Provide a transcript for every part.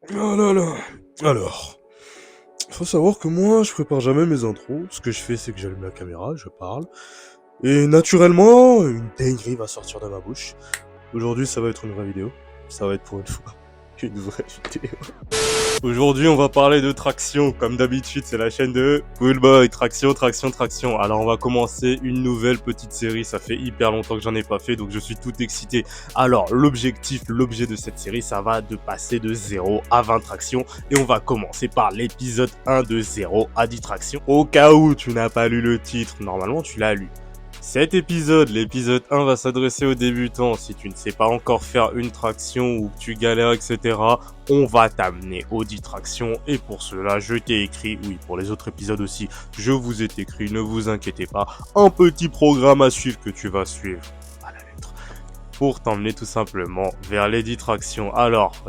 Oh là là. Alors, faut savoir que moi, je prépare jamais mes intros. Ce que je fais, c'est que j'allume la caméra, je parle. Et naturellement, une dinguerie va sortir de ma bouche. Aujourd'hui, ça va être une vraie vidéo. Ça va être pour une fois une vraie vidéo. Aujourd'hui, on va parler de traction. Comme d'habitude, c'est la chaîne de Poolboy. Traction, traction, traction. Alors, on va commencer une nouvelle petite série. Ça fait hyper longtemps que j'en ai pas fait, donc je suis tout excité. Alors, l'objet de cette série, ça va de passer de 0 à 20 tractions. Et on va commencer par l'épisode 1 de 0 à 10 tractions. Au cas où tu n'as pas lu le titre, normalement tu l'as lu. Cet épisode, l'épisode 1, va s'adresser aux débutants. Si tu ne sais pas encore faire une traction ou que tu galères, etc., on va t'amener aux 10 tractions. Et pour cela, je t'ai écrit, oui, pour les autres épisodes aussi, je vous ai écrit, ne vous inquiétez pas, un petit programme à suivre que tu vas suivre à la lettre pour t'emmener tout simplement vers les 10 tractions. Alors,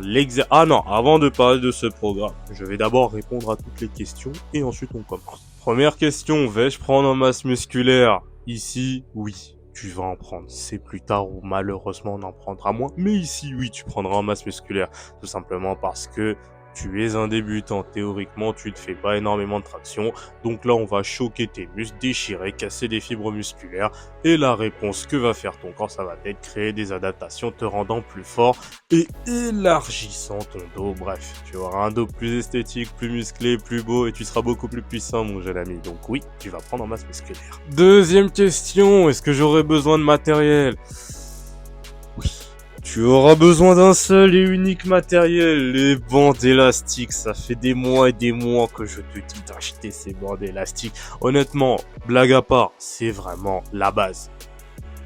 Ah non, avant de parler de ce programme, je vais d'abord répondre à toutes les questions et ensuite on commence. Première question, vais-je prendre en masse musculaire? Ici, oui, tu vas en prendre. C'est plus tard où malheureusement on en prendra moins. Mais ici, oui, tu prendras en masse musculaire. Tout simplement parce que tu es un débutant. Théoriquement, tu ne fais pas énormément de traction. Donc là, on va choquer tes muscles, déchirer, casser des fibres musculaires. Et la réponse que va faire ton corps, ça va être créer des adaptations te rendant plus fort et élargissant ton dos. Bref, tu auras un dos plus esthétique, plus musclé, plus beau et tu seras beaucoup plus puissant, mon jeune ami. Donc oui, tu vas prendre en masse musculaire. Deuxième question, est-ce que j'aurai besoin de matériel? Oui. Tu auras besoin d'un seul et unique matériel, les bandes élastiques. Ça fait des mois et des mois que je te dis d'acheter ces bandes élastiques. Honnêtement, blague à part, c'est vraiment la base.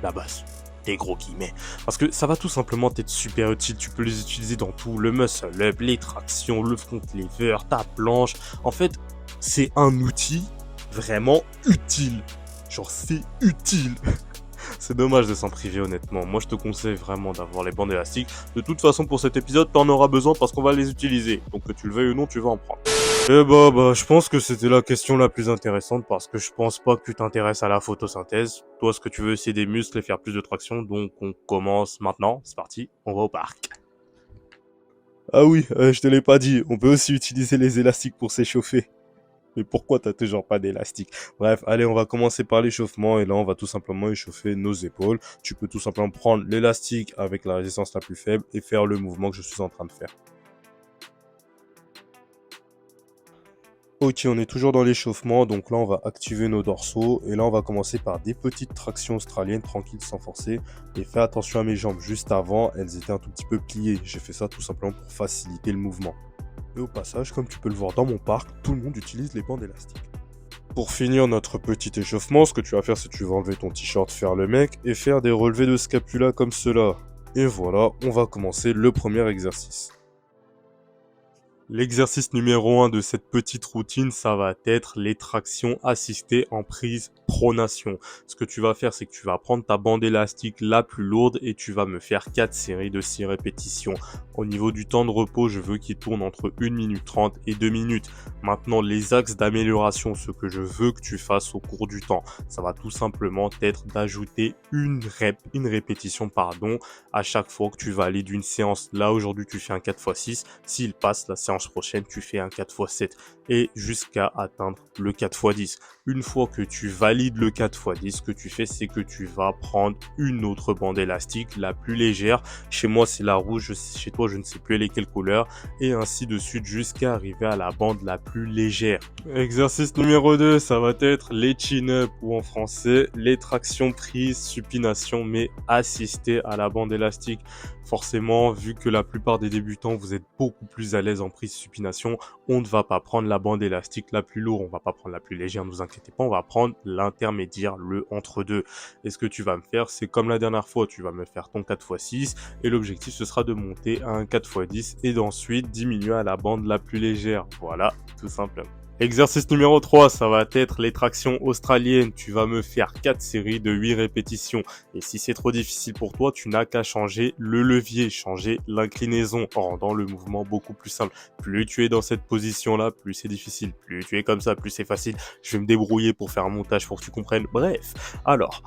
La base. Des gros guillemets. Parce que ça va tout simplement être super utile. Tu peux les utiliser dans tout. Le muscle up, les tractions, le front lever, ta planche. En fait, c'est un outil vraiment utile. Genre, c'est utile. C'est dommage de s'en priver honnêtement. Moi je te conseille vraiment d'avoir les bandes élastiques. De toute façon pour cet épisode t'en auras besoin parce qu'on va les utiliser. Donc que tu le veuilles ou non tu vas en prendre. Et je pense que c'était la question la plus intéressante parce que je pense pas que tu t'intéresses à la photosynthèse. Toi ce que tu veux c'est des muscles et faire plus de traction. Donc on commence maintenant. C'est parti, on va au parc. Ah oui, je te l'ai pas dit. On peut aussi utiliser les élastiques pour s'échauffer. Mais pourquoi t'as toujours pas d'élastique? Bref, allez, on va commencer par l'échauffement et là, on va tout simplement échauffer nos épaules. Tu peux tout simplement prendre l'élastique avec la résistance la plus faible et faire le mouvement que je suis en train de faire. Ok, on est toujours dans l'échauffement, donc là on va activer nos dorsaux et là on va commencer par des petites tractions australiennes tranquilles sans forcer et fais attention à mes jambes juste avant, elles étaient un tout petit peu pliées, j'ai fait ça tout simplement pour faciliter le mouvement. Et au passage, comme tu peux le voir dans mon parc, tout le monde utilise les bandes élastiques. Pour finir notre petit échauffement, ce que tu vas faire, c'est que tu vas enlever ton t-shirt, faire le mec et faire des relevés de scapula comme cela. Et voilà, on va commencer le premier exercice. L'exercice numéro 1 de cette petite routine, ça va être les tractions assistées en prise pronation. Ce que tu vas faire, c'est que tu vas prendre ta bande élastique la plus lourde et tu vas me faire 4 séries de 6 répétitions. Au niveau du temps de repos, je veux qu'il tourne entre 1 minute 30 et 2 minutes. Maintenant, les axes d'amélioration, ce que je veux que tu fasses au cours du temps, ça va tout simplement être d'ajouter une répétition, à chaque fois que tu valides une séance. Là, aujourd'hui, tu fais un 4x6. S'il passe, la séance prochaine, tu fais un 4x7 et jusqu'à atteindre le 4x10. Une fois que tu valides le 4x10, ce que tu fais, c'est que tu vas prendre une autre bande élastique, la plus légère. Chez moi, c'est la rouge. Chez toi, je ne sais plus elle est quelle couleur. Et ainsi de suite jusqu'à arriver à la bande la plus légère. Exercice numéro 2, ça va être les chin-up ou en français, les tractions prises, supination, mais assistées à la bande élastique. Forcément, vu que la plupart des débutants, vous êtes beaucoup plus à l'aise en prise supination, on ne va pas prendre la bande élastique la plus lourde, on va pas prendre la plus légère, ne vous inquiétez pas, on va prendre l'intermédiaire, le entre-deux. Et ce que tu vas me faire, c'est comme la dernière fois, tu vas me faire ton 4x6 et l'objectif ce sera de monter à un 4x10 et d'ensuite diminuer à la bande la plus légère. Voilà, tout simplement. Exercice numéro 3, ça va être les tractions australiennes. Tu vas me faire 4 séries de 8 répétitions. Et si c'est trop difficile pour toi, tu n'as qu'à changer le levier, changer l'inclinaison en rendant le mouvement beaucoup plus simple. Plus tu es dans cette position-là, plus c'est difficile. Plus tu es comme ça, plus c'est facile. Je vais me débrouiller pour faire un montage pour que tu comprennes. Bref, alors,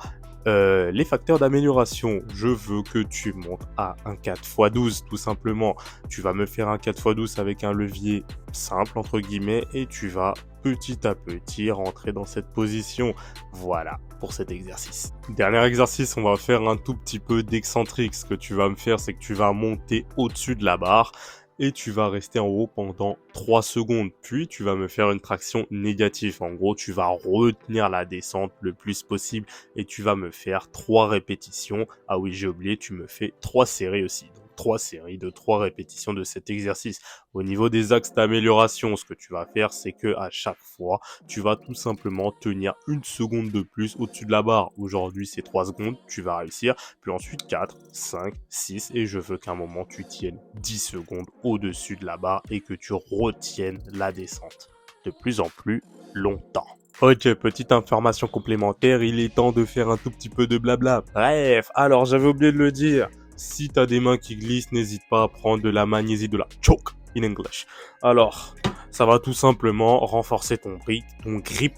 Les facteurs d'amélioration, je veux que tu montes à un 4x12 tout simplement. Tu vas me faire un 4x12 avec un levier simple entre guillemets et tu vas petit à petit rentrer dans cette position. Voilà pour cet exercice. Dernier exercice, on va faire un tout petit peu d'excentrique. Ce que tu vas me faire, c'est que tu vas monter au-dessus de la barre et tu vas rester en haut pendant 3 secondes. Puis tu vas me faire une traction négative. En gros, tu vas retenir la descente le plus possible et tu vas me faire 3 répétitions. Ah oui, j'ai oublié, tu me fais 3 séries aussi. Donc 3 séries de 3 répétitions de cet exercice. Au niveau des axes d'amélioration, ce que tu vas faire, c'est que à chaque fois, tu vas tout simplement tenir une seconde de plus au-dessus de la barre. Aujourd'hui, c'est 3 secondes, tu vas réussir. Puis ensuite 4, 5, 6 et je veux qu'à un moment tu tiennes 10 secondes au-dessus de la barre et que tu retiennes la descente de plus en plus longtemps. Ok, petite information complémentaire, il est temps de faire un tout petit peu de blabla. Bref, alors j'avais oublié de le dire, si t'as des mains qui glissent, n'hésite pas à prendre de la magnésie, de la choke in English. Alors, ça va tout simplement renforcer ton grip,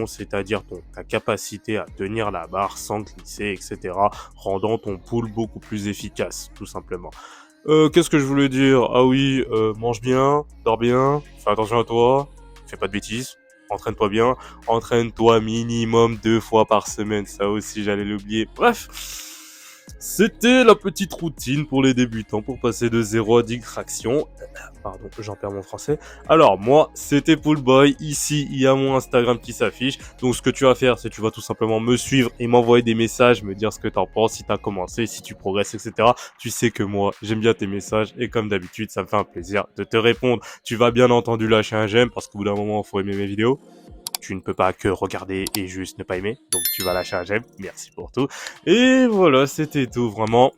c'est-à-dire ta capacité à tenir la barre sans glisser, etc., rendant ton pull beaucoup plus efficace, tout simplement. Qu'est-ce que je voulais dire? Ah oui, mange bien, dors bien, fais attention à toi, fais pas de bêtises, entraîne-toi bien, entraîne-toi minimum 2 fois par semaine, ça aussi j'allais l'oublier. Bref, c'était la petite routine pour les débutants pour passer de 0 à 10 tractions. Pardon, j'en perds mon français. Alors moi, c'était Poolboy. Ici, il y a mon Instagram qui s'affiche. Donc ce que tu vas faire, c'est que tu vas tout simplement me suivre et m'envoyer des messages, me dire ce que t'en penses, si t'as commencé, si tu progresses, etc. Tu sais que moi, j'aime bien tes messages et comme d'habitude, ça me fait un plaisir de te répondre. Tu vas bien entendu lâcher un j'aime parce qu'au bout d'un moment, il faut aimer mes vidéos. Tu ne peux pas que regarder et juste ne pas aimer. Donc tu vas lâcher un j'aime. Merci pour tout. Et voilà, c'était tout. Vraiment,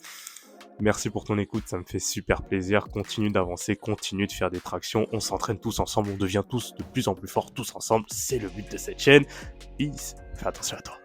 merci pour ton écoute. Ça me fait super plaisir. Continue d'avancer, continue de faire des tractions. On s'entraîne tous ensemble. On devient tous de plus en plus forts tous ensemble. C'est le but de cette chaîne. Peace. Fais attention à toi.